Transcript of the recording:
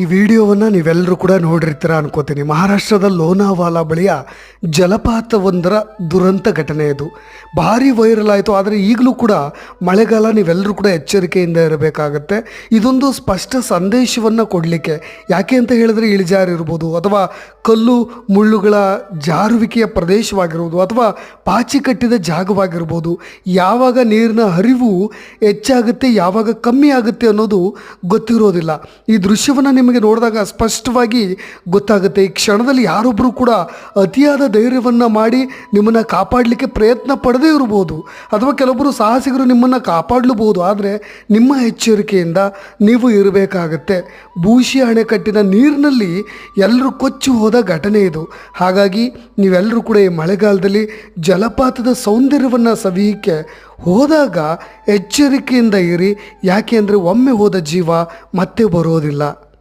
ಈ ವಿಡಿಯೋವನ್ನು ನೀವೆಲ್ಲರೂ ಕೂಡ ನೋಡಿರ್ತೀರ ಅನ್ಕೋತೀನಿ. ಮಹಾರಾಷ್ಟ್ರದ ಲೋನಾವಾಲಾ ಬಳಿಯ ಜಲಪಾತವೊಂದರ ದುರಂತ ಘಟನೆ ಇದು. ಭಾರಿ ವೈರಲ್ ಆಯಿತು. ಆದರೆ ಈಗಲೂ ಕೂಡ ಮಳೆಗಾಲ, ನೀವೆಲ್ಲರೂ ಕೂಡ ಎಚ್ಚರಿಕೆಯಿಂದ ಇರಬೇಕಾಗತ್ತೆ. ಇದೊಂದು ಸ್ಪಷ್ಟ ಸಂದೇಶವನ್ನು ಕೊಡಲಿಕ್ಕೆ. ಯಾಕೆ ಅಂತ ಹೇಳಿದ್ರೆ ಇಳಿಜಾರಿರ್ಬೋದು, ಅಥವಾ ಕಲ್ಲು ಮುಳ್ಳುಗಳ ಜಾರುವಿಕೆಯ ಪ್ರದೇಶವಾಗಿರ್ಬೋದು, ಅಥವಾ ಪಾಚಿ ಕಟ್ಟಿದ ಜಾಗವಾಗಿರ್ಬೋದು. ಯಾವಾಗ ನೀರಿನ ಹರಿವು ಹೆಚ್ಚಾಗುತ್ತೆ, ಯಾವಾಗ ಕಮ್ಮಿ ಆಗುತ್ತೆ ಅನ್ನೋದು ಗೊತ್ತಿರೋದಿಲ್ಲ. ಈ ದೃಶ್ಯವನ್ನು ನಿಮಗೆ ನೋಡಿದಾಗ ಸ್ಪಷ್ಟವಾಗಿ ಗೊತ್ತಾಗುತ್ತೆ. ಈ ಕ್ಷಣದಲ್ಲಿ ಯಾರೊಬ್ಬರು ಕೂಡ ಅತಿಯಾದ ಧೈರ್ಯವನ್ನು ಮಾಡಿ ನಿಮ್ಮನ್ನು ಕಾಪಾಡಲಿಕ್ಕೆ ಪ್ರಯತ್ನ ಪಡದೇ ಇರ್ಬೋದು, ಅಥವಾ ಕೆಲವೊಬ್ಬರು ಸಾಹಸಿಗರು ನಿಮ್ಮನ್ನು ಕಾಪಾಡಲೂಬಹುದು. ಆದರೆ ನಿಮ್ಮ ಎಚ್ಚರಿಕೆಯಿಂದ ನೀವು ಇರಬೇಕಾಗತ್ತೆ. ಭೂಶಿ ಅಣೆಕಟ್ಟಿನ ನೀರಿನಲ್ಲಿ ಎಲ್ಲರೂ ಕೊಚ್ಚಿ ಹೋದ ಘಟನೆ ಇದು. ಹಾಗಾಗಿ ನೀವೆಲ್ಲರೂ ಕೂಡ ಈ ಮಳೆಗಾಲದಲ್ಲಿ ಜಲಪಾತದ ಸೌಂದರ್ಯವನ್ನು ಸವಿಯಕ್ಕೆ ಹೋದಾಗ ಎಚ್ಚರಿಕೆಯಿಂದ ಇರಿ. ಯಾಕೆ ಅಂದರೆ ಒಮ್ಮೆ ಹೋದ ಜೀವ ಮತ್ತೆ ಬರೋದಿಲ್ಲ.